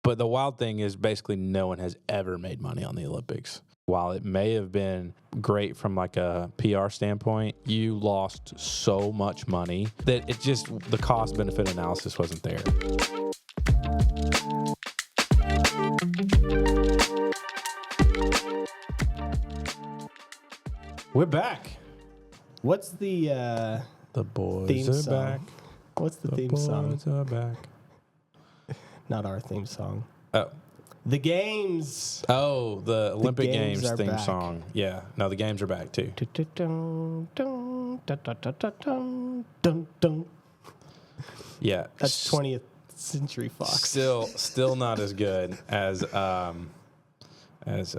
But the wild thing is basically no one has ever made money on the Olympics. While it may have been great from like a PR standpoint, you lost so much money that it just, the cost benefit analysis wasn't there. We're back. What's the boys theme are song? back. What's the theme song? Boys are back. Not our theme song. Oh. The games. Oh, the Olympic games Games are theme back. song. Yeah. No, the games are back too. Yeah. That's 20th Century Fox. Still not as good as SEC on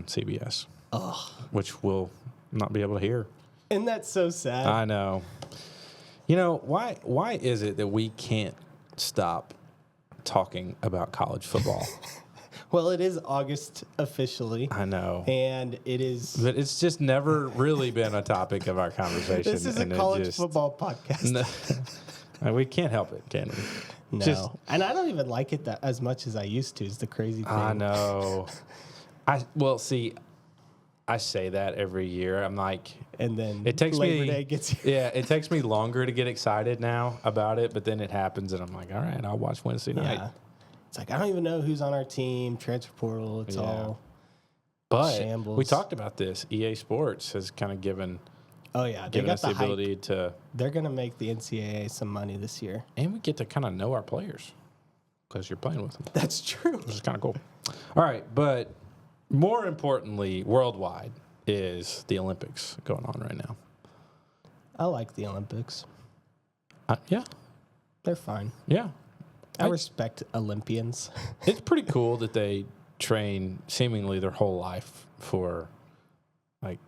CBS. Ugh. Which we'll not be able to hear. Isn't that so sad? I know. You know, why is it that we can't stop talking about college football? Well, it is August officially. I know. And it is. But it's just never really been a topic of our conversation. This is a college football podcast. No, we can't help it, can we? No. And I don't even like it that as much as I used to, is the crazy thing. I know. I say that every year. I'm like, and then it takes Labor Day gets here. Yeah, it takes me longer to get excited now about it, but then it happens, and I'm like, all right, I'll watch Wednesday night. Yeah. It's like, I don't even know who's on our team, transfer portal, it's all But shambles. we talked about this. EA Sports has kind of given us the ability to. They're going to make the NCAA some money this year. And we get to kind of know our players because you're playing with them. That's true. Which is kind of cool. All right, but more importantly, worldwide is the Olympics going on right now. I like the Olympics. Yeah. They're fine. Yeah. I respect Olympians. It's pretty cool that they train seemingly their whole life for like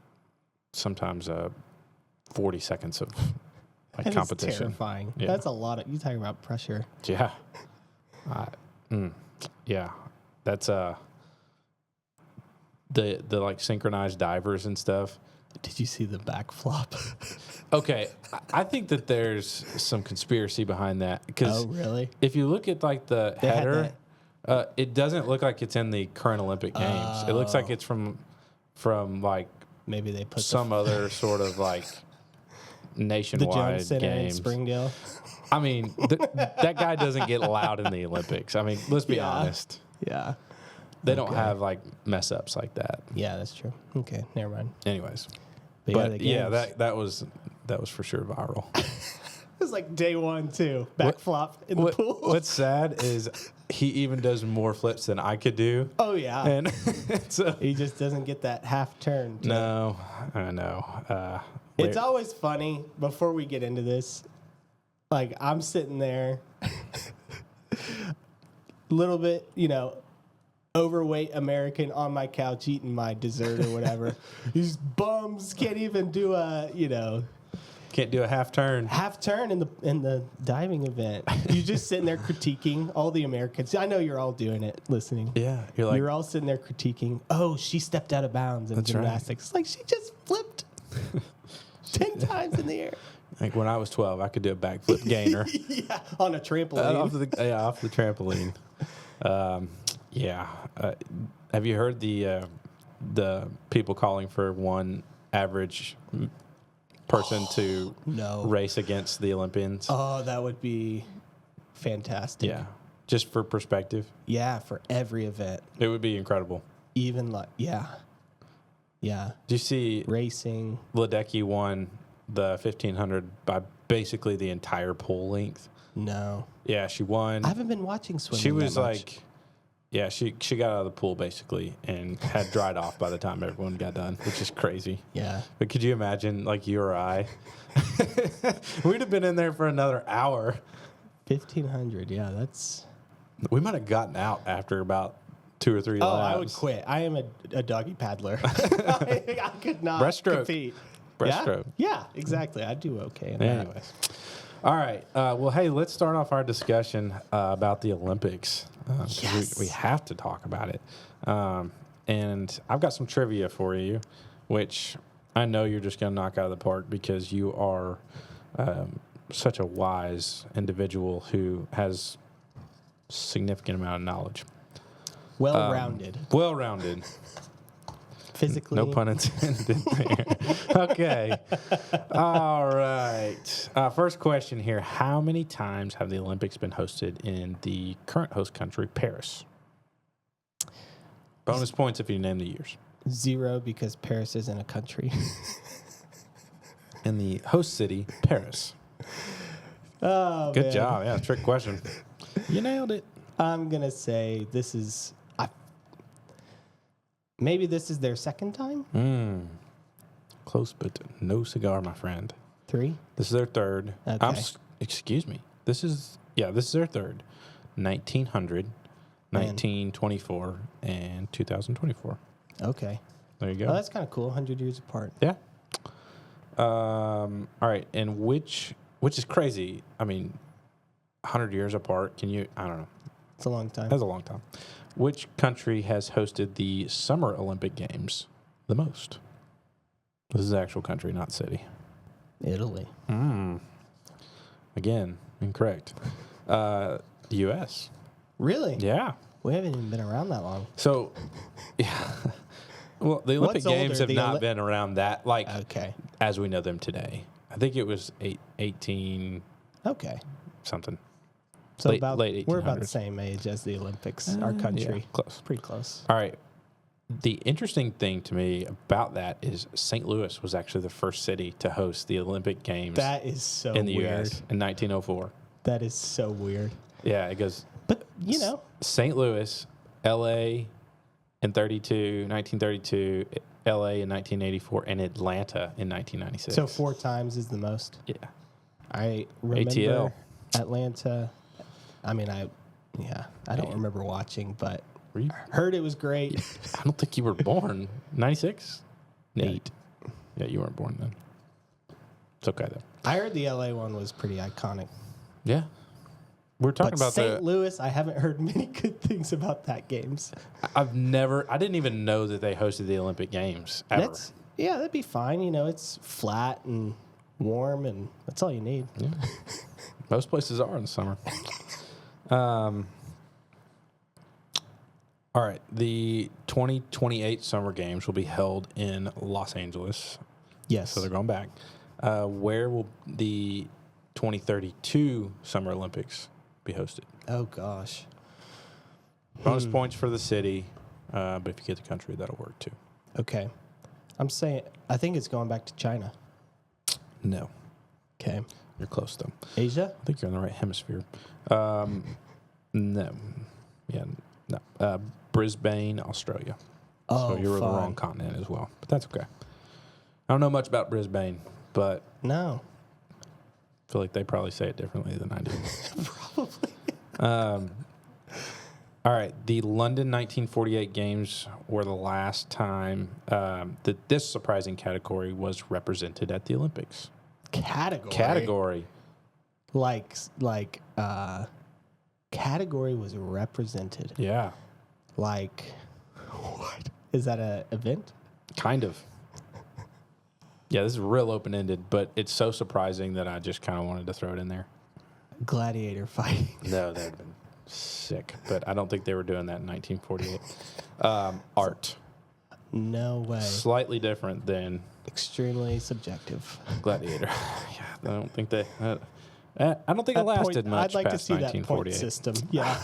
sometimes 40 seconds of like competition. It's terrifying. Yeah. That's a lot of, you talking about pressure. Yeah. Yeah. That's the like synchronized divers and stuff. Did you see the back flop? Okay, I think that there's some conspiracy behind that. Oh, really? If you look at like the header, it doesn't look like it's in the current Olympic Games. It looks like it's from like maybe they put some other sort of like nationwide the Jones Center games. in Springdale. I mean, that guy doesn't get allowed in the Olympics. I mean, let's be honest. Yeah. They don't have like mess ups like that. Yeah, that's true. Okay, never mind. Anyways, But that was for sure viral. It was like day one too. Back flop in the pool. What's sad is he even does more flips than I could do. Oh yeah, and so he just doesn't get that half turn. No, I know. It's always funny. Before we get into this, like I'm sitting there, little bit, overweight American on my couch eating my dessert or whatever. These bums can't even do can't do a half turn in the diving event. You're just sitting there critiquing all the Americans. I know you're all doing it, listening. Yeah, you're all sitting there critiquing. Oh, she stepped out of bounds in gymnastics. Right. Like she just flipped 10 times in the air. Like when I was 12, I could do a backflip gainer. Yeah, on a trampoline. Off the trampoline. Have you heard the people calling for one average person to race against the Olympians? Oh, that would be fantastic. Yeah. Just for perspective. Yeah, for every event. It would be incredible. Even like, yeah. Yeah. Do you see racing? Ledecky won the 1500 by basically the entire pole length. No. Yeah, she won. I haven't been watching swimming. She was like, yeah, she got out of the pool basically and had dried off by the time everyone got done, which is crazy. Yeah. But could you imagine, like you or I? We'd have been in there for another hour. 1500, yeah, that's. We might have gotten out after about 2 or 3 laps. I would quit. I am a doggy paddler. I could not compete. Breaststroke. Yeah, exactly. I do okay. Anyways. All right. Well, hey, let's start off our discussion about the Olympics. Yes. We have to talk about it. And I've got some trivia for you, which I know you're just going to knock out of the park because you are such a wise individual who has significant amount of knowledge. Well-rounded. Well-rounded. Physically. No pun intended there. Okay. All right. First question here. How many times have the Olympics been hosted in the current host country, Paris? Bonus points if you name the years. 0 because Paris isn't a country. In the host city, Paris. Oh, Good man. job. Yeah, trick question. You nailed it. I'm going to say this is... maybe this is their second time? Close, but no cigar, my friend. 3? This is their third. Okay. Excuse me. This is their third. 1900, Man. 1924, and 2024. Okay. There you go. Oh, that's kind of cool. 100 years apart. Yeah. All right. And which is crazy. I mean, 100 years apart. I don't know. It's a long time. That's a long time. Which country has hosted the Summer Olympic Games the most? This is the actual country, not city. Italy. Again, incorrect. The U.S. Really? Yeah. We haven't even been around that long. So, yeah. Well, the Olympic What's Games older, have not been around that, Okay. as we know them today. I think it was 18 Okay. something. So late we're about the 1800s. same age as the Olympics, our country. Yeah, close. Pretty close. All right. The interesting thing to me about that is St. Louis was actually the first city to host the Olympic Games That is so in the weird. U.S. in 1904. That is so weird. Yeah, it goes But, St. Louis, L.A. in 1932, L.A. in 1984, and Atlanta in 1996. so 4 times is the most. Yeah. I remember ATL. Atlanta. I mean, I don't remember watching, but Were you? I heard it was great. I don't think you were born. 96? Yeah. 8. Yeah, you weren't born then. It's okay, though. I heard the LA one was pretty iconic. Yeah. We're talking But about St. Louis, I haven't heard many good things about that games. I didn't even know that they hosted the Olympic Games ever. That'd be fine. It's flat and warm, and that's all you need. Yeah. Most places are in the summer. All right. The 2028 Summer Games will be held in Los Angeles. Yes. So they're going back. Where will the 2032 Summer Olympics be hosted? Oh, gosh. Bonus points for the city, but if you get the country, that'll work too. Okay. I think it's going back to China. No. Okay. You're close, though. Asia? I think you're in the right hemisphere. No. Yeah, no. Brisbane, Australia. Oh, so you're in the wrong continent as well. But that's okay. I don't know much about Brisbane, but No. I feel like they probably say it differently than I do. Probably. All right. The London 1948 Games were the last time that this surprising category was represented at the Olympics. Category. Like category was represented. Yeah. Like, what? Is that an event? Kind of. Yeah, this is real open-ended, but it's so surprising that I just kind of wanted to throw it in there. Gladiator fighting. No, that would have been sick, but I don't think they were doing that in 1948. Art. No way. Slightly different than Extremely subjective. Gladiator. Yeah, I don't think they... I don't think it lasted much I'd like to past see that point 1948. system. Yeah.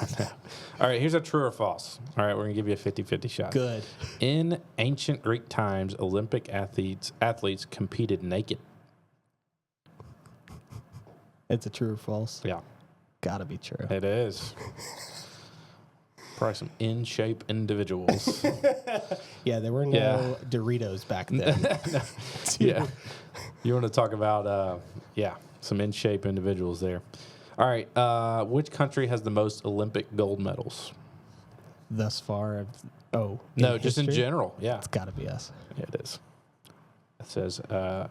All right, here's a true or false. All right, we're going to give you a 50-50 shot. Good. In ancient Greek times, Olympic athletes competed naked. It's a true or false? Yeah. Gotta be true. It is. Probably some in-shape individuals. Yeah, there were no Doritos back then. Yeah. You want to talk about, some in-shape individuals there. All right. Which country has the most Olympic gold medals? Thus far. No, just in history? general. Yeah. It's gotta be us. Yeah, it is. It says to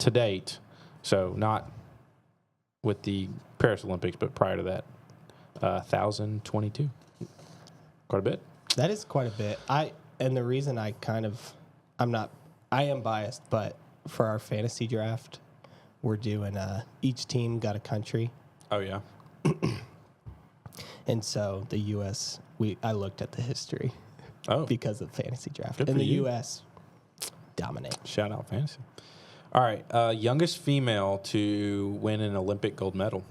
date, so not with the Paris Olympics, but prior to that, 1,022. Quite a bit. That is quite a bit. And the reason I am biased, but for our fantasy draft, we're doing each team got a country. Oh, yeah. And so the U.S., I looked at the history because of fantasy draft. Good And for the you. U.S. dominate. Shout out fantasy. All right. Youngest female to win an Olympic gold medal.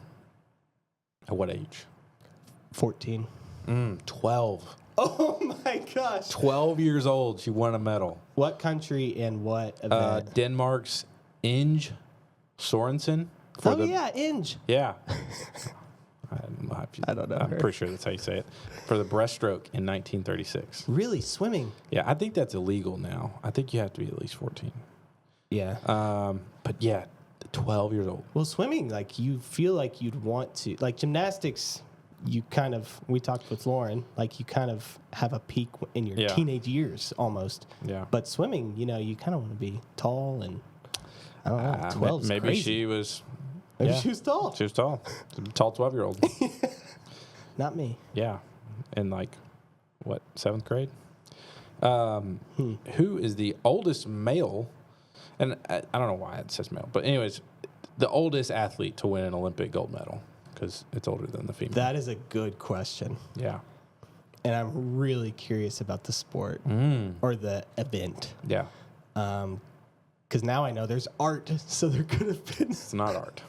At what age? 14. 12. Oh, my gosh. 12 years old. She won a medal. What country and what event? Denmark's Inge Sorensen. Inge. Yeah. I don't know I'm her. pretty sure that's how you say it. For the breaststroke in 1936. Really? Swimming? Yeah, I think that's illegal now. I think you have to be at least 14. Yeah. But yeah, 12 years old. Well, swimming, like, you feel like you'd want to. Like, gymnastics, you kind of, we talked with Lauren, like, you kind of have a peak in your teenage years almost. Yeah. But swimming, you kind of want to be tall and, I don't know, 12 is maybe crazy. she was... Maybe she was tall. She was tall. Tall 12-year-old. Not me. Yeah. In like, what, 7th grade? Who is the oldest male? And I don't know why it says male. But anyways, the oldest athlete to win an Olympic gold medal. Because it's older than the female. That is a good question. Yeah. And I'm really curious about the sport or the event. Yeah. Because now I know there's art, so there could have been... It's not art.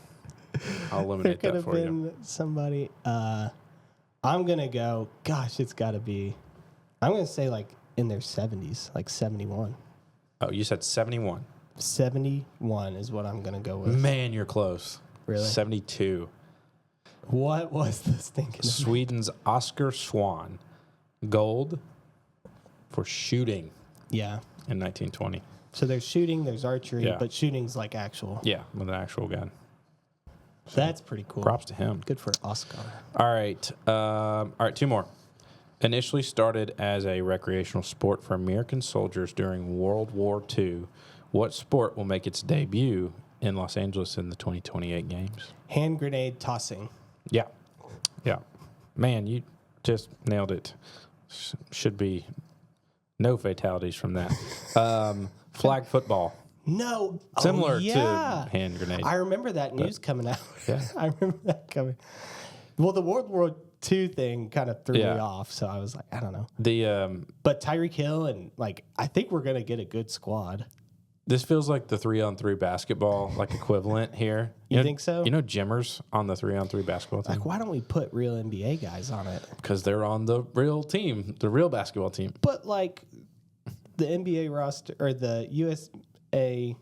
I'll There eliminate could that have for you. been somebody. I'm going to go, gosh, it's got to be... I'm going to say, like, in their 70s, like 71. Oh, you said 71. 71 is what I'm going to go with. Man, you're close. Really? 72. What was this thinking? Sweden's Oscar Swan. Gold for shooting Yeah. in 1920. So there's shooting, there's archery, Yeah. but shooting's like actual. Yeah, with an actual gun. That's pretty cool. Props to him. Good for Oscar. All right. Two more. Initially started as a recreational sport for American soldiers during World War II, what sport will make its debut in Los Angeles in the 2028 games? Hand grenade tossing. Yeah. Yeah. Man, you just nailed it. Should be no fatalities from that. Flag football. No. Similar yeah. to hand grenade. I remember that news coming out. Yeah. I remember that coming. Well, the World War II thing kind of threw me Yeah. off, so I was like, I don't know. The But Tyreek Hill and, like, I think we're going to get a good squad. This feels like the 3-on-3 basketball like equivalent here. You think so? You know Jimmers on the 3-on-3 basketball team? Like, why don't we put real NBA guys on it? Because they're on the real team, the real basketball team. But, like, the NBA roster or the USA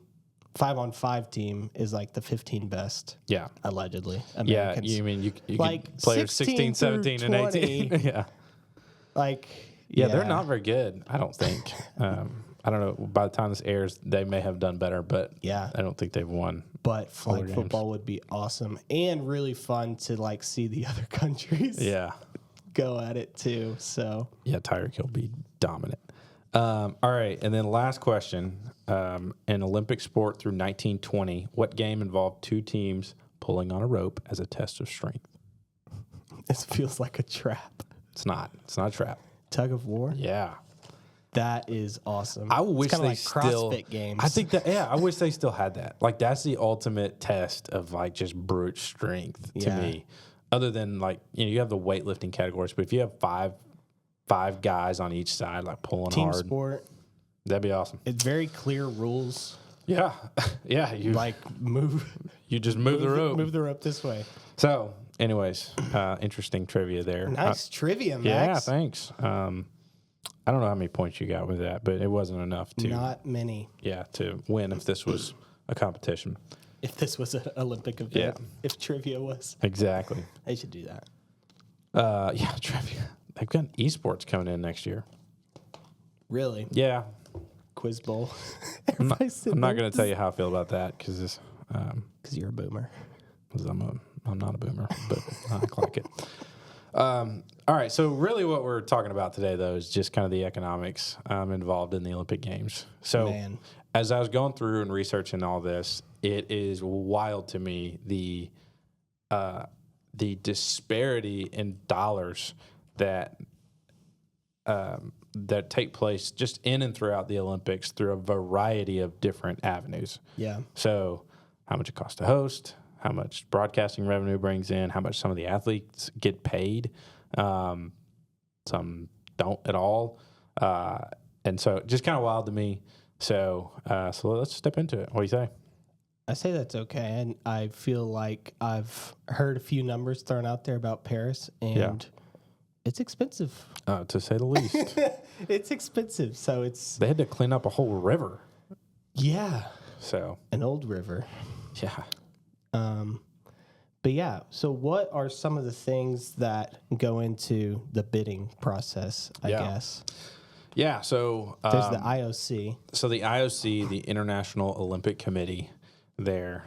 5-on-5 team is like the 15 best, Yeah. allegedly. Yeah, Americans. you mean you Like, could players 16, 17, and 18. 20. Yeah. Like, Yeah, they're not very good, I don't think. I don't know. By the time this airs, they may have done better, but Yeah. I don't think they've won. But flag games. football would be awesome and really fun to, like, see the other countries Yeah. go at it too. So Yeah, Tyreek Hill be dominant. All right, and then last question. In Olympic sport through 1920, what game involved two teams pulling on a rope as a test of strength? this feels like a trap. It's not. It's not a trap. Tug of war. Yeah. That is awesome. I wish it's kind they of like still CrossFit games. I think that I wish they still had that. Like that's the ultimate test of like just brute strength to Yeah. me. Other than like you have the weightlifting categories, but if you have five guys on each side like pulling team hard, sport. that'd be awesome. It's very clear rules. Yeah, yeah. You Like move just move the rope. Move the rope this way. So, anyways, interesting trivia there. Nice trivia, Max. Yeah, thanks. I don't know how many points you got with that, but it wasn't enough to Not many. to win if this was a competition. If this was an Olympic event, Yeah. if trivia was, Exactly. they should do that. Yeah, trivia. They've got esports coming in next year. Really, Yeah, quiz bowl. I'm not going to tell you how I feel about that because because you're a boomer. I'm not a boomer, but I like it. All right, so really what we're talking about today, though, is just kind of the economics involved in the Olympic Games. So Man. as I was going through and researching all this, it is wild to me the disparity in dollars that that take place just in and throughout the Olympics through a variety of different avenues. Yeah. So how much it costs to host, how much broadcasting revenue brings in, how much some of the athletes get paid. Some don't at all. And so just kind of wild to me. So let's step into it. What do you say? I say that's okay. And I feel like I've heard a few numbers thrown out there about Paris, and it's expensive. To say the least. It's expensive. So they had to clean up a whole river. Yeah. So. An old river. Yeah. But yeah, so what are some of the things that go into the bidding process, I guess? Yeah, so... there's the IOC. So the IOC, the International Olympic Committee, there,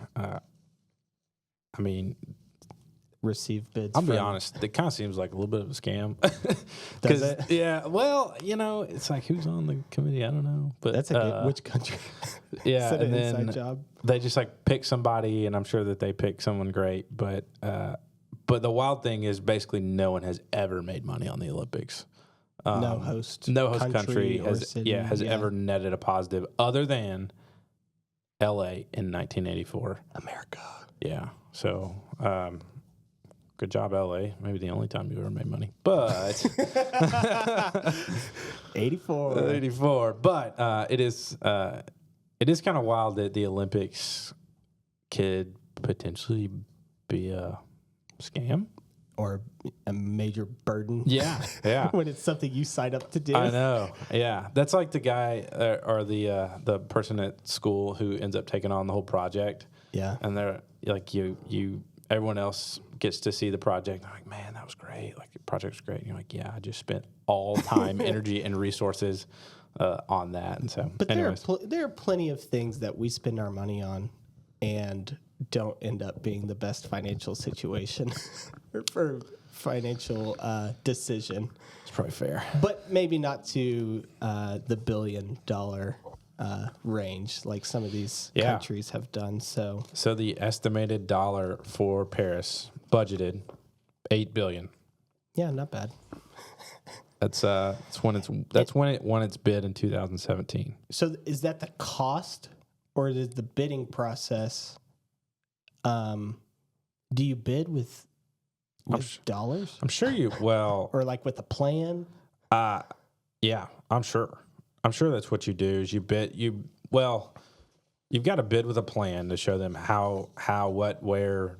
Receive bids. I'll be honest, it kind of seems like a little bit of a scam. Does it? Yeah, well, it's like, who's on the committee? I don't know. But that's a good, which country? Yeah, Is that and an then inside job? They just like pick somebody, and I'm sure that they pick someone great. But the wild thing is basically no one has ever made money on the Olympics. No host country has city, ever netted a positive other than LA in 1984. America. Yeah. So, good job, LA. Maybe the only time you ever made money. But 84. But it is kind of wild that the Olympics could potentially be a scam. Or a major burden. Yeah, yeah. When it's something you sign up to do. I know. Yeah, that's like the guy or the person at school who ends up taking on the whole project. Yeah, and they're like everyone else gets to see the project. They're like, man, that was great. Like the project was great. And you're like, yeah, I just spent all time, energy, and resources on that. And so, but there are plenty of things that we spend our money on and don't end up being the best financial situation or financial decision. It's probably fair. But maybe not to the $1 billion range like some of these countries have done. So the estimated dollar for Paris budgeted $8 billion. Yeah, not bad. That's when it won its bid in 2017. So is that the cost, or is the bidding process? Do you bid with dollars? I'm sure you or like with a plan. Yeah, I'm sure. I'm sure that's what you do. Is you bid you've got to bid with a plan to show them how what where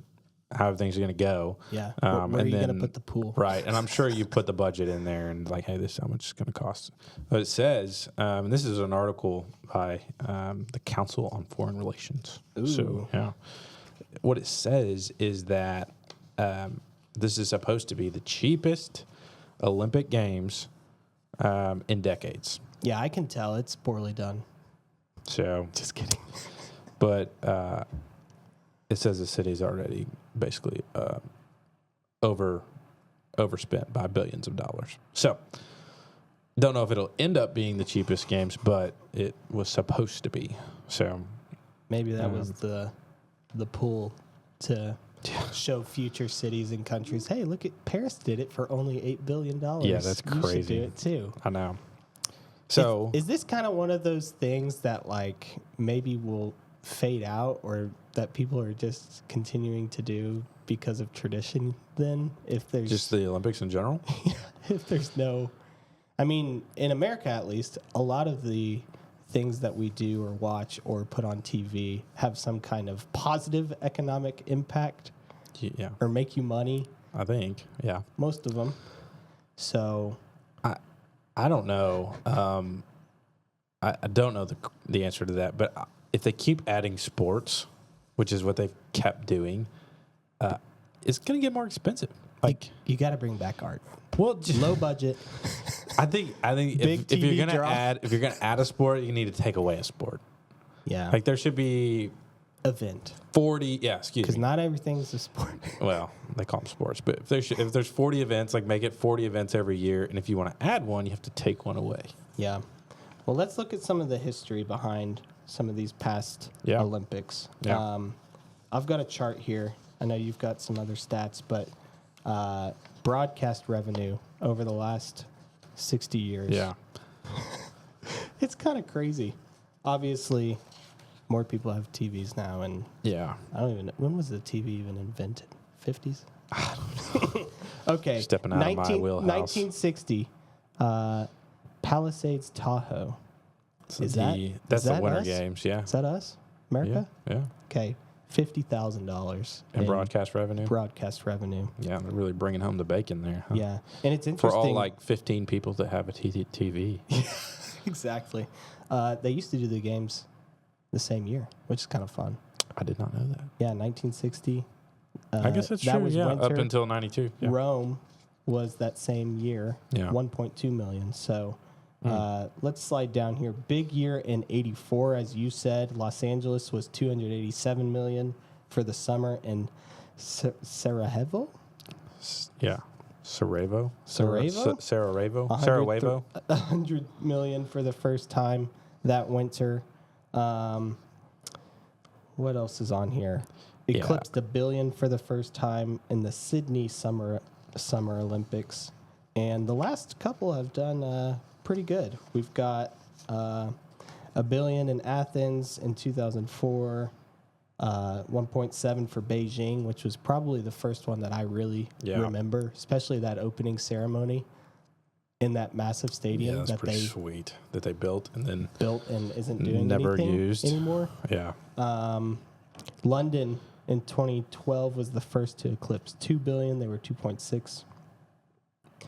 how everything's going to go. Yeah. Where are you going to put the pool? Right. And I'm sure you put the budget in there and like, hey, this is how much it's going to cost. But it says, and this is an article by the Council on Foreign Relations. Ooh. So, yeah. What it says is that this is supposed to be the cheapest Olympic Games in decades. Yeah, I can tell it's poorly done. So, just kidding. But it says the city's already basically overspent by billions of dollars. So, don't know if it'll end up being the cheapest games, but it was supposed to be. So, maybe that was the pool to show future cities and countries, hey, look at Paris did it for only $8 billion. Yeah, that's crazy. You should do it too. I know. So is this kind of one of those things that like maybe will fade out, or that people are just continuing to do because of tradition then? If there's just the Olympics in general? If there's no, I mean, in America at least, a lot of the things that we do or watch or put on TV have some kind of positive economic impact. Yeah. Or make you money. I think, yeah. Most of them. So I don't know. I don't know the answer to that. But if they keep adding sports, which is what they've kept doing, it's going to get more expensive. Like you got to bring back art. Well, low budget. I think if you're gonna add a sport, you need to take away a sport. Yeah. Like there should be event 40. Yeah, excuse me. Because not everything's a sport. Well, they call them sports, but if there's 40 events, like make it 40 events every year, and if you want to add one, you have to take one away. Yeah. Well, let's look at some of the history behind some of these past Olympics. Yeah. I've got a chart here. I know you've got some other stats, but broadcast revenue over the last 60 years. Yeah. It's kind of crazy. Obviously, more people have TVs now, and yeah, I don't even know. When was the TV even invented? 50s? Okay. Stepping out of my wheelhouse. 1960, Palisades, Tahoe. Is That's the Winter us? Games, yeah. Is that us? America? Yeah. Okay. $50,000 In broadcast revenue? Broadcast revenue. Yeah, they're really bringing home the bacon there. Huh? Yeah. And it's For interesting. all like 15 people that have a TV. Exactly. They used to do the games the same year, which is kind of fun. I did not know that. Yeah, 1960. I guess that's that true, was yeah, winter. up until 92. Yeah. Rome was that same year, Yeah. 1.2 million. So let's slide down here. Big year in 84, as you said. Los Angeles was 287 million for the summer. And Sarajevo? Yeah. Sarajevo? Sarajevo? Sarajevo? 100 million for the first time that winter. What else is on here? Eclipsed $1 billion for the first time in the Sydney Summer Olympics. And the last couple have done pretty good. We've got $1 billion in Athens in 2004, 1.7 for Beijing, which was probably the first one that I really remember, especially that opening ceremony in that massive stadium that's pretty sweet that they built and then isn't doing never anything used anymore. Yeah. London in 2012 was the first to eclipse 2 billion. They were 2.6.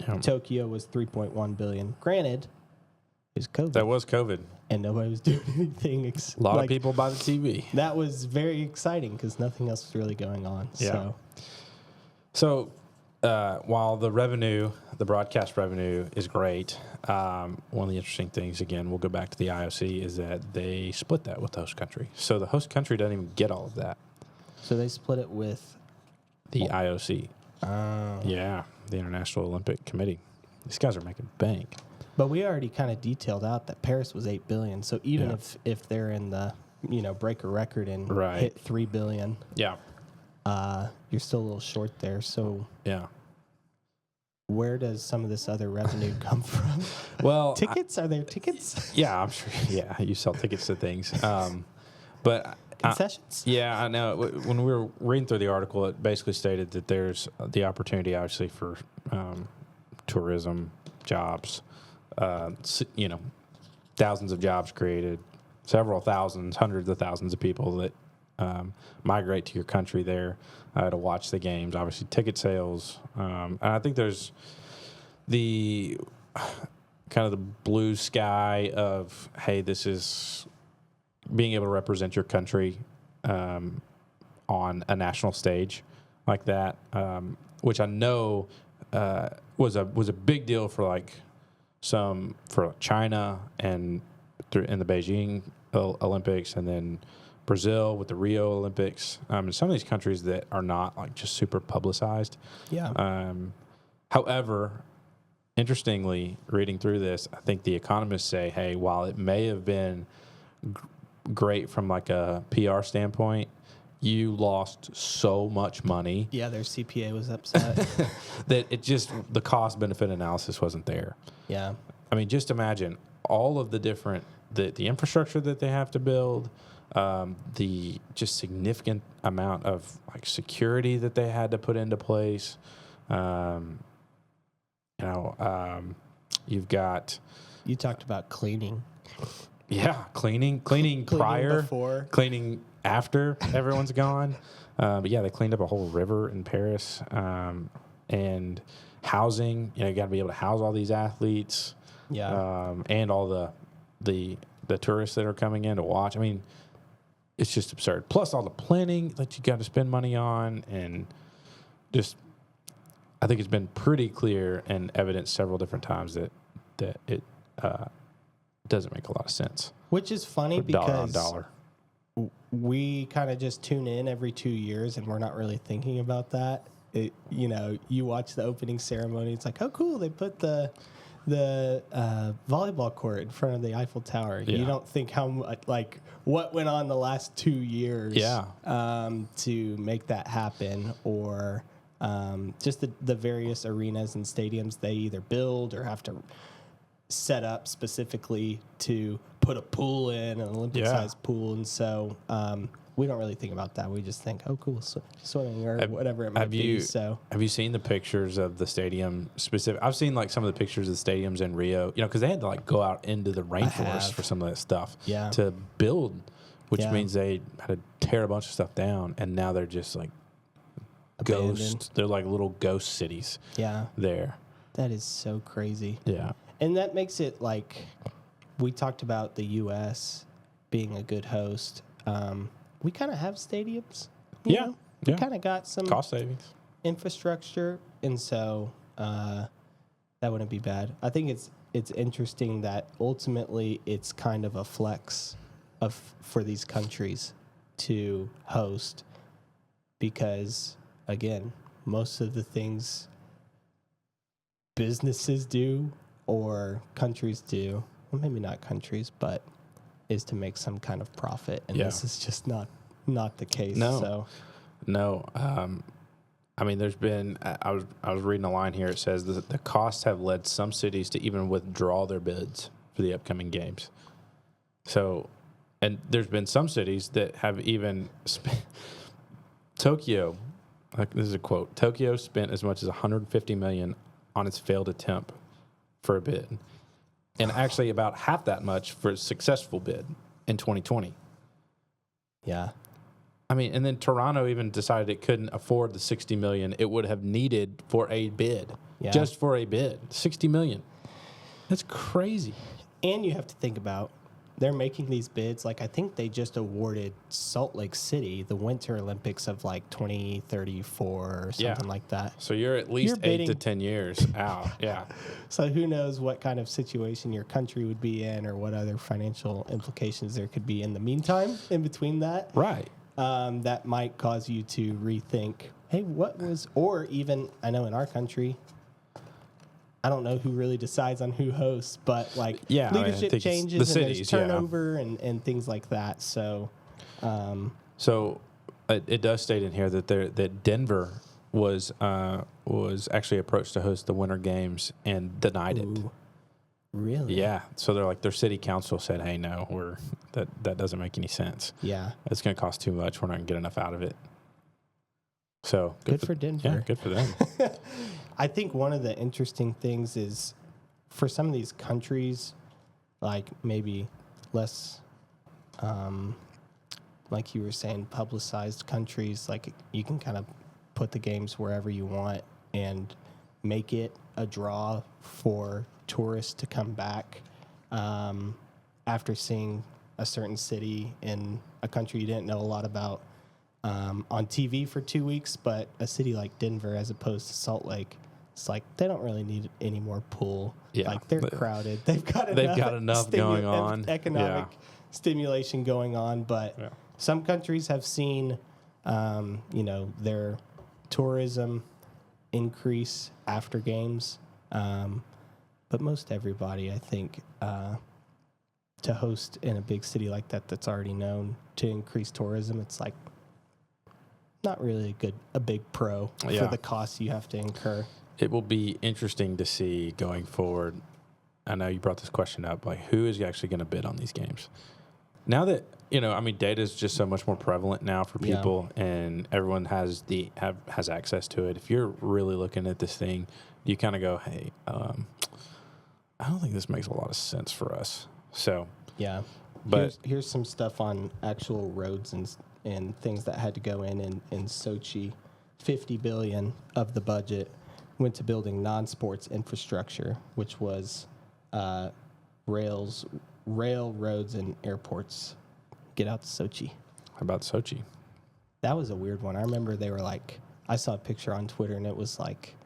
Yeah. Tokyo was 3.1 billion. Granted, it was COVID. That was COVID. And nobody was doing anything. A lot of people by the TV. That was very exciting because nothing else was really going on. Yeah. So while the broadcast revenue is great, one of the interesting things, again, we'll go back to the IOC, is that they split that with the host country. So the host country doesn't even get all of that. So they split it with the IOC. Yeah, the International Olympic Committee. These guys are making bank. But we already kind of detailed out that Paris was $8 billion. So even if they're in the break a record and hit $3 billion, you're still a little short there. So where does some of this other revenue come from? Well, tickets? Are there tickets? Yeah, I'm sure. Yeah, you sell tickets to things. But concessions? I know. When we were reading through the article, it basically stated that there's the opportunity, obviously, for tourism, jobs. Thousands of jobs created, several thousands, hundreds of thousands of people that migrate to your country there to watch the games. Obviously, ticket sales, and I think there's the kind of the blue sky of, hey, this is being able to represent your country on a national stage like that, which I know was a big deal for for China and in the Beijing Olympics, and then Brazil with the Rio Olympics, and some of these countries that are not just super publicized. Yeah. However, interestingly, reading through this, I think the economists say, hey, while it may have been great from a PR standpoint, you lost so much money. Yeah, their CPA was upset. that the cost benefit analysis wasn't there. Yeah. I mean, just imagine all of the different, the infrastructure that they have to build, the just significant amount of security that they had to put into place. You've got. You talked about cleaning. Yeah, cleaning prior, before, cleaning after everyone's gone. But yeah, they cleaned up a whole river in Paris, and housing. You got to be able to house all these athletes. Yeah, and all the tourists that are coming in to watch. I mean, it's just absurd. Plus all the planning that you got to spend money on, and just I think it's been pretty clear and evident several different times that it doesn't make a lot of sense. Which is funny because dollar. We kind of just tune in every 2 years and we're not really thinking about that. You watch the opening ceremony. It's like, oh, cool. They put the volleyball court in front of the Eiffel Tower. Yeah. You don't think how much, what went on the last 2 years to make that happen, or just the various arenas and stadiums they either build or have to set up specifically to put a pool in, an Olympic-sized pool. And so we don't really think about that. We just think, oh, cool, swimming or whatever it might have be. you So have you seen the pictures of the stadium specific? I've seen like some of the pictures of the stadiums in Rio, because they had to like go out into the rainforest for some of that stuff to build, which means they had to tear a bunch of stuff down, and now they're just like abandoned. ghosts. They're like little ghost cities. Yeah, there. that is so crazy. Yeah, and that makes it like we talked about the U.S. being a good host. We kind of have stadiums. You know? We kind of got some cost savings, infrastructure, and so that wouldn't be bad. I think it's interesting that ultimately it's kind of a flex for these countries to host, because again, most of the things businesses do or countries do, well, maybe not countries, but is to make some kind of profit, and this is just not the case. No. I mean, there's been. I was reading a line here. It says that the costs have led some cities to even withdraw their bids for the upcoming games. So, and there's been some cities that have even spent. Tokyo, this is a quote. Tokyo spent as much as $150 million on its failed attempt for a bid, and actually about half that much for a successful bid in 2020. Yeah. I mean, and then Toronto even decided it couldn't afford the $60 million it would have needed for a bid, just for a bid. $60 million. That's crazy. And you have to think about, they're making these bids. Like, I think they just awarded Salt Lake City the Winter Olympics of like 2034 or something like that. So you're at least 8 to 10 years out. Yeah. So who knows what kind of situation your country would be in, or what other financial implications there could be in the meantime, in between that. Right. That might cause you to rethink, hey, what was, or even, I know in our country, I don't know who really decides on who hosts, but like leadership changes and there's turnover and things like that. So, it does state in here that Denver was actually approached to host the Winter Games and denied it. Really? Yeah. So they're like, their city council said, hey, no, that doesn't make any sense. Yeah. It's going to cost too much. We're not going to get enough out of it. So good for Denver. Yeah, good for them. I think one of the interesting things is for some of these countries, like maybe less, like you were saying, publicized countries, like you can kind of put the games wherever you want and make it a draw for tourists to come back after seeing a certain city in a country you didn't know a lot about on TV for 2 weeks, but a city like Denver as opposed to Salt Lake, it's like they don't really need any more pool. Yeah. Like they're crowded. They've got enough going on. Economic stimulation going on, but some countries have seen their tourism increase after games. But most everybody, I think, to host in a big city like that that's already known to increase tourism, it's like not really a big pro for the costs you have to incur. It will be interesting to see going forward. I know you brought this question up, like who is actually going to bid on these games? Now that, data is just so much more prevalent now for people, and everyone has access to it. If you're really looking at this thing, you kind of go, hey, I don't think this makes a lot of sense for us. So yeah, but here's some stuff on actual roads and things that had to go in Sochi. $50 billion of the budget went to building non-sports infrastructure, which was rail, roads, and airports. Get out to Sochi. How about Sochi? That was a weird one. I remember they were like, I saw a picture on Twitter, and it was like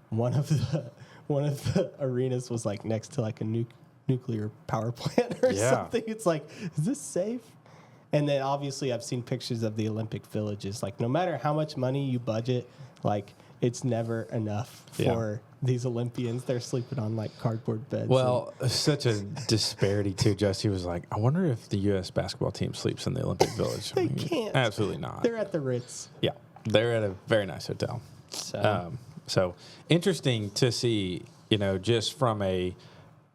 one of the arenas was like next to like a nuclear power plant or something. It's like, is this safe? And then obviously I've seen pictures of the Olympic villages. Like no matter how much money you budget, like it's never enough for these Olympians. They're sleeping on like cardboard beds. Well, such a disparity too. Jesse was like, I wonder if the U.S. basketball team sleeps in the Olympic Village. They can't. Absolutely not. They're at the Ritz. Yeah, they're at a very nice hotel. So interesting to see, just from a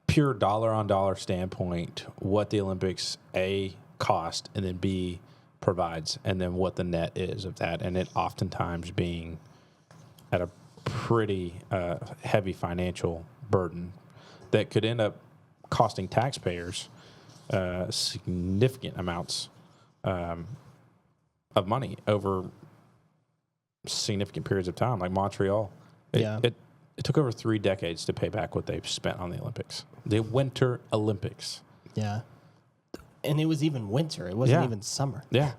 pure dollar on dollar standpoint, what the Olympics, A, cost, and then B, provides, and then what the net is of that, and it oftentimes being at a pretty heavy financial burden that could end up costing taxpayers significant amounts of money over significant periods of time, like Montreal. It took over 3 decades to pay back what they've spent on the Olympics. The Winter Olympics. Yeah. And it was even winter. It wasn't even summer. Yeah.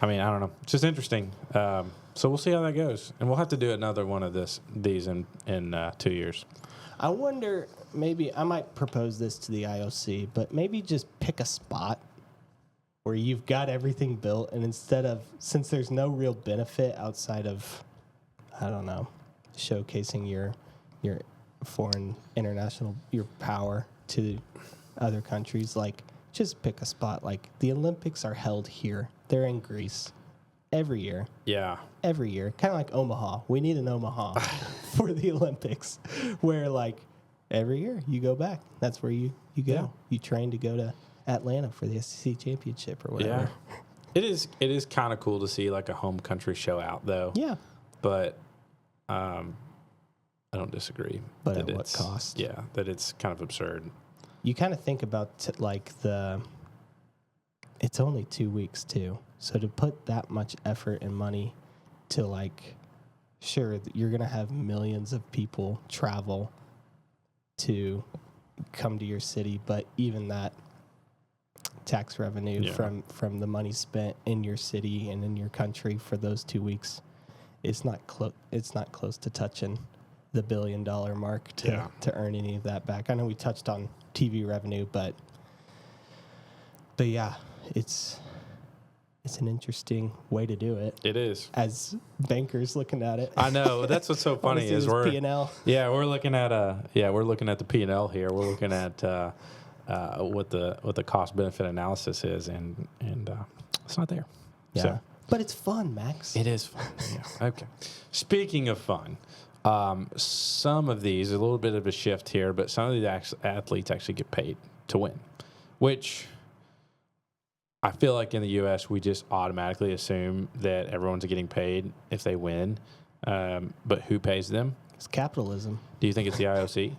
I mean, I don't know. It's just interesting. So we'll see how that goes. And we'll have to do another one of these in 2 years. I wonder, maybe I might propose this to the IOC, but maybe just pick a spot where you've got everything built, and since there's no real benefit outside of, I don't know, showcasing your foreign international, your power to other countries, like just pick a spot. Like the Olympics are held here. They're in Greece every year. Yeah. Every year. Kind of like Omaha. We need an Omaha for the Olympics where like every year you go back. That's where you go. Yeah. You train to go to Atlanta for the SEC championship or whatever. Yeah. It is kind of cool to see like a home country show out though. Yeah. But I don't disagree. But at what cost? Yeah, that it's kind of absurd. You kind of think about it's only 2 weeks too. So to put that much effort and money to like, sure, you're going to have millions of people travel to come to your city, but even that tax revenue from the money spent in your city and in your country for those 2 weeks, it's not close to touching the $1 billion mark to earn any of that back. I know we touched on TV revenue, but yeah, it's an interesting way to do it. It is. As bankers looking at it. I know. That's what's so funny is we're P&L. Yeah, we're looking at the P&L here. We're looking at what the cost benefit analysis is, and it's not there. Yeah. So, but it's fun, Max. it is fun. Yeah. Okay. Speaking of fun, some of these, a little bit of a shift here, but some of these athletes actually get paid to win, which I feel like in the U.S. we just automatically assume that everyone's getting paid if they win, but who pays them? It's capitalism. Do you think it's the IOC?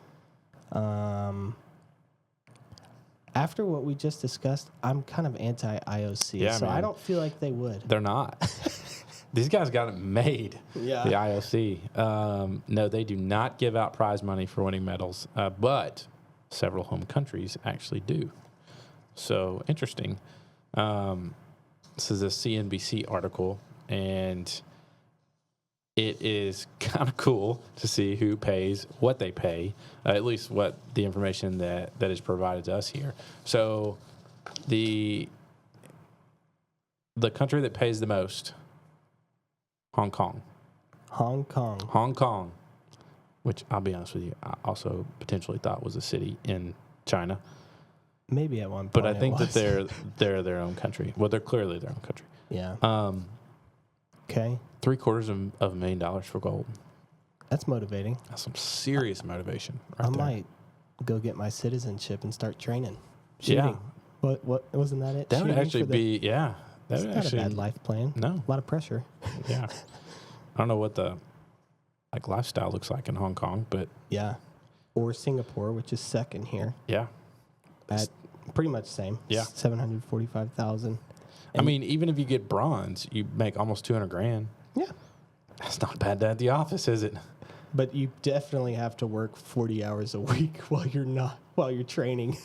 After what we just discussed, I'm kind of anti-IOC, Yeah, so man. I don't feel like they would. They're not. These guys got it made, Yeah. the IOC. No, they do not give out prize money for winning medals, but several home countries actually do. So, interesting. This is a CNBC article, and it is kind of cool to see who pays, what they pay, at least what the information that is provided to us here. So, the country that pays the most, Hong Kong. Hong Kong. Hong Kong, which I'll be honest with you, I also potentially thought was a city in China. Maybe at one point. But I think that they're their own country. Well, they're clearly their own country. Yeah. Okay. $750,000 for gold. That's motivating. That's some serious motivation. Right I there. might go get my citizenship and start training. Shooting. Yeah. What wasn't that it? That would Shooting actually be That It's would not actually a bad life plan. No. A lot of pressure. Yeah. I don't know what the lifestyle looks like in Hong Kong, but Yeah. Or Singapore, which is second here. yeah. At pretty much same. Yeah. 745,000. I mean, even if you get bronze, you make almost $200,000. Yeah. That's not a bad day at the office, is it? But you definitely have to work 40 hours a week while you're training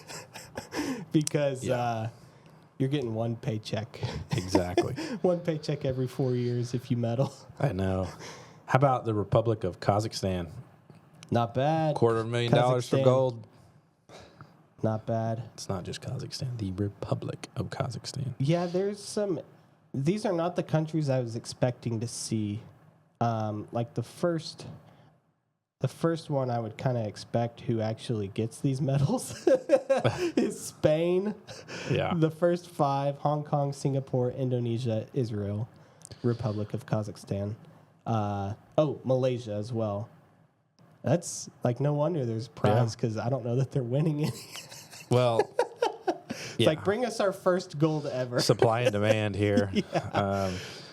because you're getting one paycheck. Exactly. One paycheck every 4 years if you medal. I know. How about the Republic of Kazakhstan? Not bad. $250,000 for Kazakhstan. gold. Not bad. It's not just Kazakhstan, the Republic of Kazakhstan. Yeah, there's some. These are not the countries I was expecting to see. Like the first one I would kind of expect who actually gets these medals is Spain. Yeah. The first 5: Hong Kong, Singapore, Indonesia, Israel, Republic of Kazakhstan. Malaysia as well. That's like no wonder there's a prize because I don't know that they're winning any. Well, Yeah. like, bring us our first gold ever. Supply and demand here.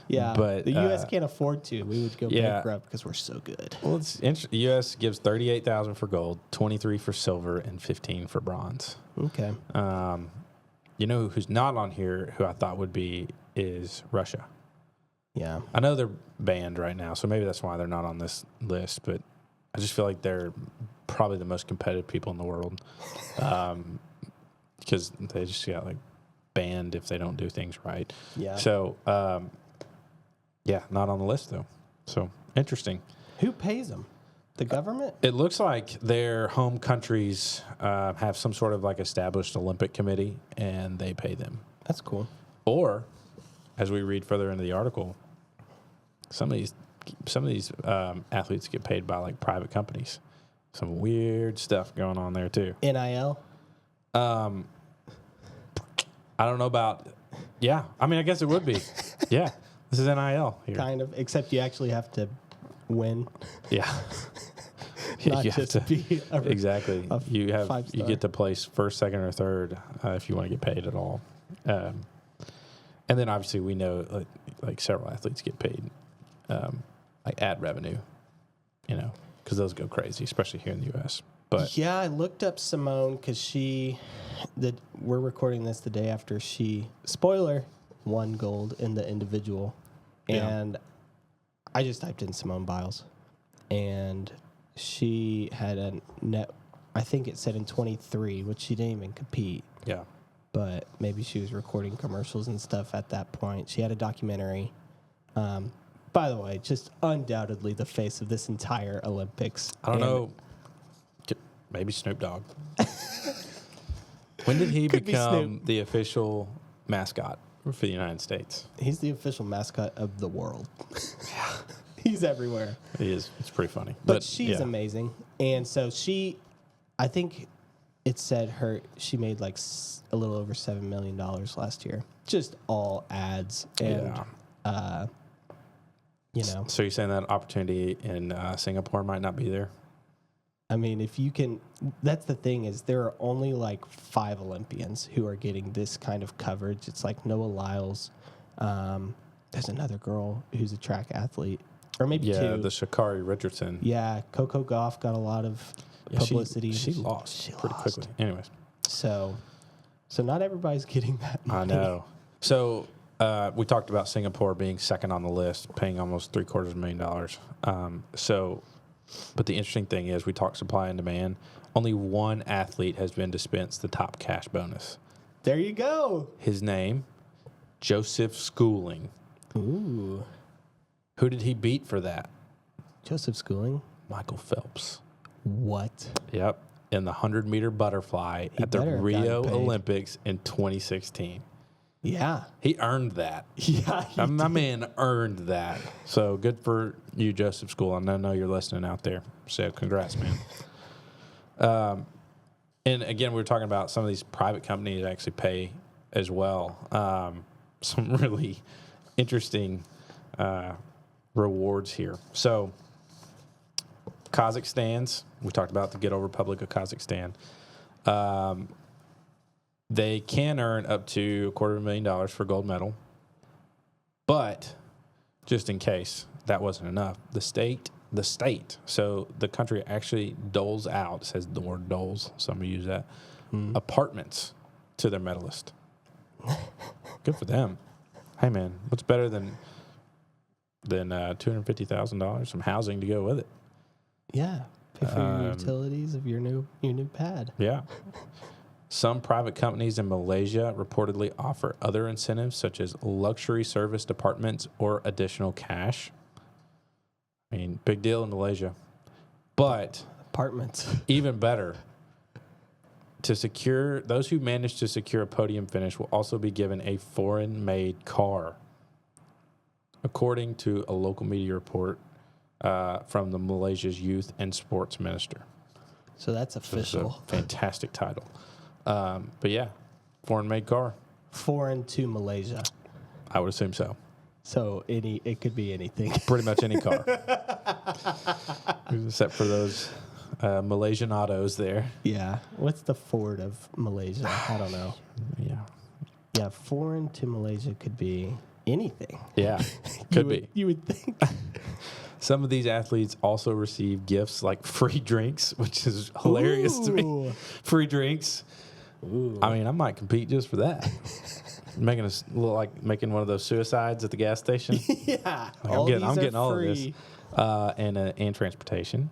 Yeah, but the U.S. can't afford to. We would go yeah. bankrupt because we're so good. Well, it's the U.S. gives 38,000 for gold, 23 for silver, and 15 for bronze. Okay. You know who's not on here, who I thought would be, is Russia. Yeah. I know they're banned right now, so maybe that's why they're not on this list. But I just feel like they're probably the most competitive people in the world, because they just got like banned if they don't do things right. Yeah. So. Yeah, not on the list, though. So, interesting. Who pays them? The government? It looks like their home countries have some sort of like established Olympic committee, and they pay them. That's cool. Or, as we read further into the article, some of these athletes get paid by like private companies. Some weird stuff going on there, too. NIL? I don't know about... Yeah, I mean, I guess it would be. Yeah. This is NIL here. Kind of, except you actually have to win. Yeah. Not just be exactly. You get to place first, second, or third if you want to get paid at all. And then obviously we know like several athletes get paid like ad revenue, because those go crazy, especially here in the U.S. But yeah, I looked up Simone because we're recording this the day after she, spoiler, won gold in the individual. And I just typed in Simone Biles, and she had a net, I think it said in 23, which she didn't even compete. Yeah. But maybe she was recording commercials and stuff at that point. She had a documentary. By the way, just undoubtedly the face of this entire Olympics. I don't know. Maybe Snoop Dogg. When did he become the official mascot for the United States? He's the official mascot of the world. He's everywhere. He is. It's pretty funny. But she's amazing. And so I think it said she made like a little over $7 million last year. Just all ads. And, So you're saying that opportunity in Singapore might not be there? I mean, if you can, that's the thing is there are only like 5 Olympians who are getting this kind of coverage. It's like Noah Lyles. There's another girl who's a track athlete, or maybe 2. Yeah, the Sha'Carri Richardson. Yeah, Coco Gauff got a lot of publicity. She lost pretty quickly. Anyways. So not everybody's getting that money. I know. So we talked about Singapore being second on the list, paying almost $750,000. But the interesting thing is, we talk supply and demand. Only one athlete has been dispensed the top cash bonus. There you go. His name, Joseph Schooling. Ooh. Who did he beat for that? Joseph Schooling? Michael Phelps. What? Yep. In the 100-meter butterfly at the Rio Olympics in 2016. Yeah. He earned that. Yeah. My man earned that. So good for you, Joseph Schooling. I know you're listening out there. So congrats, man. And again, we were talking about some of these private companies actually pay as well. Some really interesting rewards here. So Kazakhstan's, we talked about the Ghetto Republic of Kazakhstan. They can earn up to $250,000 for a gold medal. But just in case that wasn't enough, the state, so the country actually doles out, says the word doles, so I'm going to use that, apartments to their medalist. Good for them. Hey, man, what's better than $250,000? Some housing to go with it. Yeah. Pay for your utilities of your new pad. Yeah. Some private companies in Malaysia reportedly offer other incentives, such as luxury serviced apartments or additional cash. I mean, big deal in Malaysia. But apartments, even better, those who manage to secure a podium finish will also be given a foreign-made car, according to a local media report from the Malaysia's youth and sports minister. So that's official. So it's a fantastic title. But yeah, foreign-made car. Foreign to Malaysia. I would assume so. So it could be anything. Pretty much any car, except for those Malaysian autos there. Yeah. What's the Ford of Malaysia? I don't know. Yeah. Yeah, foreign to Malaysia could be anything. Yeah, could be. You would think. Some of these athletes also receive gifts like free drinks, which is hilarious to me. Ooh. Free drinks. Ooh. I mean, I might compete just for that. Making us look like making one of those suicides at the gas station. Yeah. Like, I'm getting all of this. And transportation.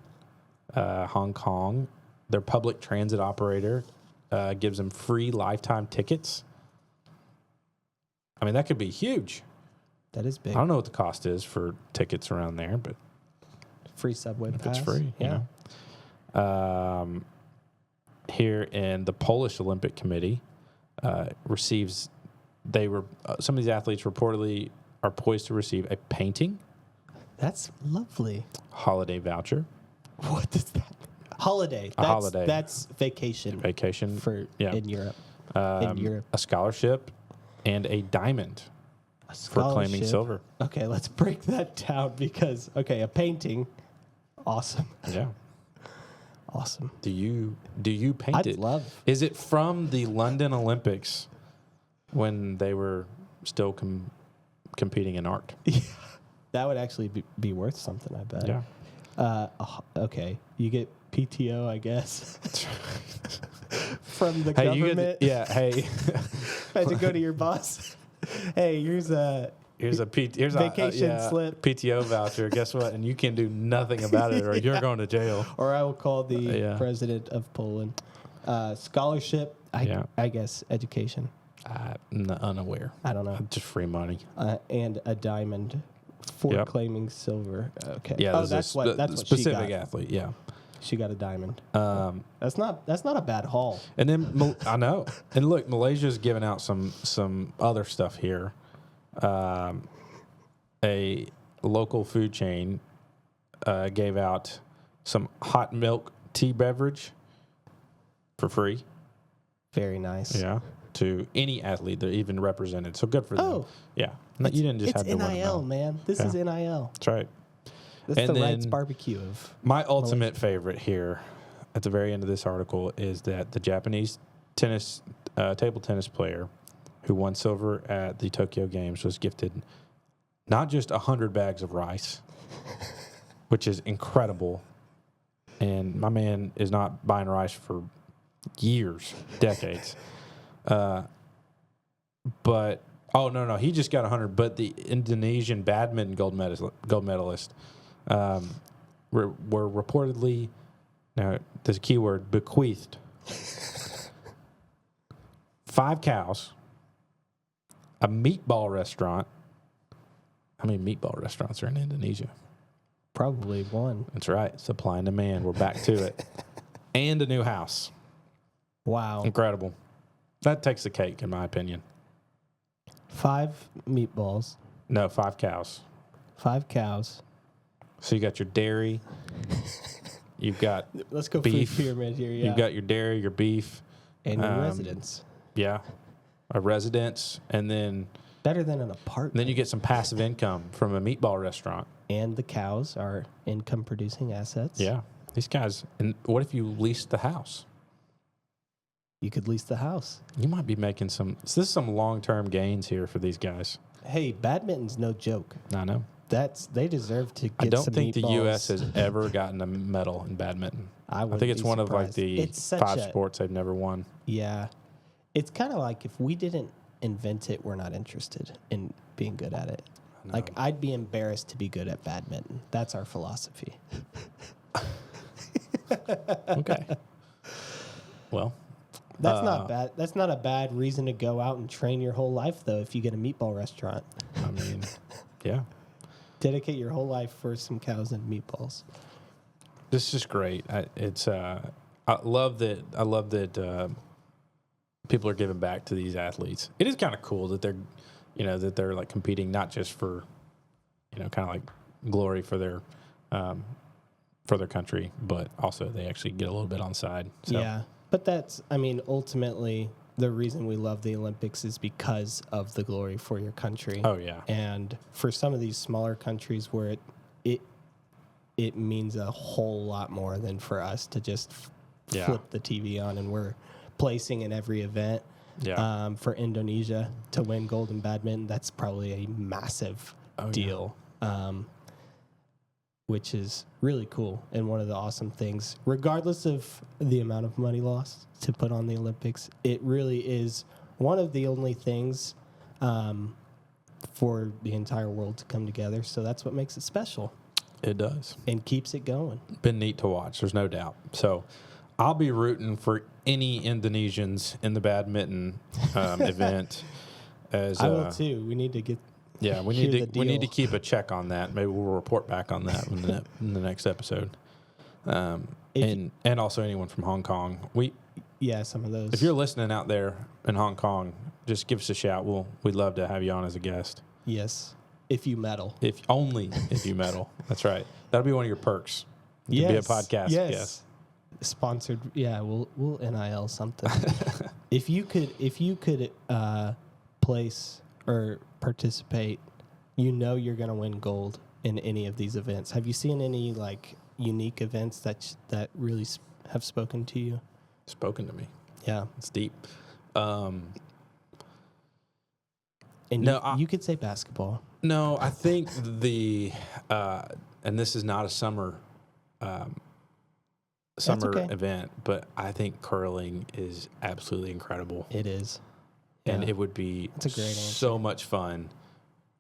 Hong Kong, their public transit operator gives them free lifetime tickets. I mean, that could be huge. That is big. I don't know what the cost is for tickets around there, but Free subway if pass. it's free, Yeah. you know. Here in the Polish Olympic Committee receives, some of these athletes reportedly are poised to receive a painting, That's lovely. holiday voucher, What is that? Holiday. holiday. That's vacation vacation, in Europe. In Europe. a scholarship, and a diamond A for claiming scholarship. silver. Okay, let's break that down because a painting, awesome, Yeah. awesome. Do you paint I'd it? love. Is it from the London Olympics when they were still competing in art? That would actually be worth something, I bet. Yeah. Okay, you get PTO, I guess, from the Hey, government. hey, I had to go to your boss. Hey, here's a vacation slip. PTO voucher. Guess what? And you can do nothing about it, or you're going to jail. Or I will call the Yeah. president of Poland. Scholarship, I guess education. I'm unaware. I don't know. Just free money. And a diamond for Yep. claiming silver. Okay. Yeah, Oh, that's what she specific got. athlete. Yeah. She got a diamond. That's not a bad haul. And then I know. And look, Malaysia's giving out some other stuff here. A local food chain gave out some hot milk tea beverage for free. Very nice. Yeah. To any athlete they're even represented. So good for them. Oh. Yeah. No, you didn't just It's have to win them NIL, out. man. This is NIL. That's right. That's And the Wrights then barbecue of. My ultimate favorite here at the very end of this article is that the Japanese table tennis player who won silver at the Tokyo Games was gifted not just 100 bags of rice, which is incredible. And my man is not buying rice for years, decades. But no, he just got 100. But the Indonesian badminton gold medalist were reportedly, now there's a key word, bequeathed 5 cows, a meatball restaurant. How many meatball restaurants are in Indonesia? Probably one. That's right. Supply and demand. We're back to it. And a new house. Wow. Incredible. That takes the cake, in my opinion. 5 meatballs. No, 5 cows. 5 cows. So you got your dairy. You've got Let's go beef. food pyramid here. Yeah. You've got your dairy, your beef. and your residence. Yeah. A residence. And then Better than an apartment. you get some passive income from a meatball restaurant. And the cows are income producing assets. Yeah. These guys. And what if you leased the house? You could lease the house. You might be making this is some long-term gains here for these guys. Hey, badminton's no joke. I know. They deserve to get I don't some think the meatballs. U.S. has ever gotten a medal in badminton. I wouldn't think it's be one of like surprised. the It's such 5 a- sports they've never won. Yeah. It's kind of like if we didn't invent it, we're not interested in being good at it. No. Like, I'd be embarrassed to be good at badminton. That's our philosophy. Okay. Well, That's not bad. That's not a bad reason to go out and train your whole life, though, if you get a meatball restaurant. I mean, yeah. Dedicate your whole life for some cows and meatballs. This is just great. I love that people are giving back to these athletes. It is kind of cool that they're like competing not just for, kind of like glory for their country, but also they actually get a little bit on the side. So. Yeah, but ultimately the reason we love the Olympics is because of the glory for your country. Oh yeah. And for some of these smaller countries where it it means a whole lot more than for us to just flip the TV on and we're placing in every event. Yeah. For Indonesia to win gold in badminton, that's probably a massive deal, which is really cool and one of the awesome things. Regardless of the amount of money lost to put on the Olympics, it really is one of the only things for the entire world to come together. So that's what makes it special. It does. And keeps it going. Been neat to watch, there's no doubt. So I'll be rooting for any Indonesians in the badminton event. As I will too. We need to get. Yeah, we need to keep a check on that. Maybe we'll report back on that in the next episode. And also anyone from Hong Kong. Some of those. If you're listening out there in Hong Kong, just give us a shout. We'd love to have you on as a guest. Yes, if you medal. If you medal. That's right. That'll be one of your perks. To be a podcast. Yes. Sponsored. Yeah, we'll NIL something. If you could place or participate, you're going to win gold in any of these events. Have you seen any like unique events that really have spoken to you? Spoken to me. Yeah, it's deep. You could say basketball. No, I think and this is not a summer event, but I think curling is absolutely incredible. It is. And it would be so much fun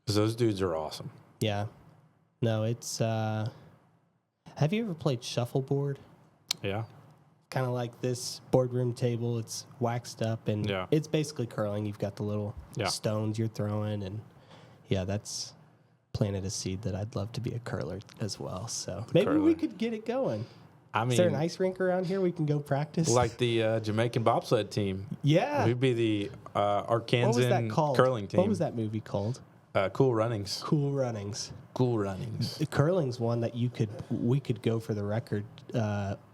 because those dudes are awesome. Yeah. No, it's... have you ever played shuffleboard? Yeah. Kind of like this boardroom table. It's waxed up, and it's basically curling. You've got the little stones you're throwing, and that's planted a seed that I'd love to be a curler as well. So maybe we could get it going. I mean, is there an ice rink around here we can go practice? Like the Jamaican bobsled team. Yeah. We'd be the Arkansan curling team. What was that movie called? Cool Runnings. Cool Runnings. Cool Runnings. Curling's one that we could go for the record,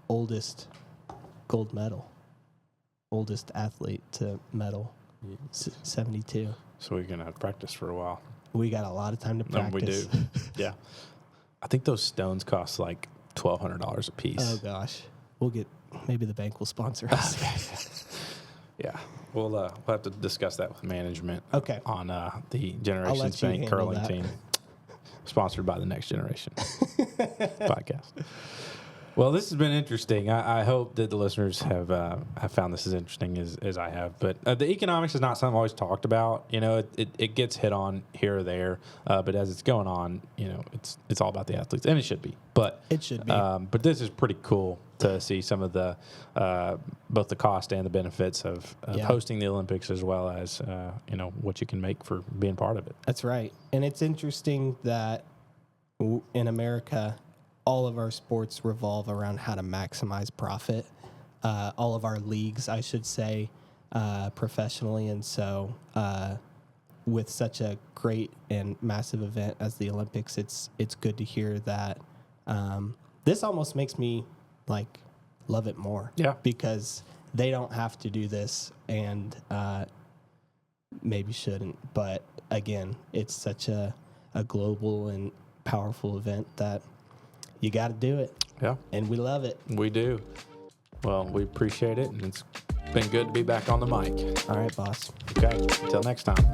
oldest gold medal. Oldest athlete to medal, 72. So we're going to practice for a while. We got a lot of time to practice. We do. Yeah. I think those stones cost like $1,200 a piece. Oh gosh, maybe the bank will sponsor us. Yeah, we'll have to discuss that with management. Okay. On the Generations Bank curling team, sponsored by the Next Generation podcast. Well, this has been interesting. I hope that the listeners have found this as interesting as I have. But the economics is not something I've always talked about. It gets hit on here or there. But as it's going on, it's all about the athletes, and it should be. But it should be. But this is pretty cool to see some of the both the cost and the benefits of hosting the Olympics, as well as what you can make for being part of it. That's right, and it's interesting that in America, all of our sports revolve around how to maximize profit. All of our leagues, I should say, professionally. And so with such a great and massive event as the Olympics, it's good to hear that. This almost makes me love it more. Yeah. Because they don't have to do this and maybe shouldn't. But again, it's such a global and powerful event that you got to do it. Yeah. And we love it. We do. Well, we appreciate it, and it's been good to be back on the mic. All right, boss. Okay. Until next time.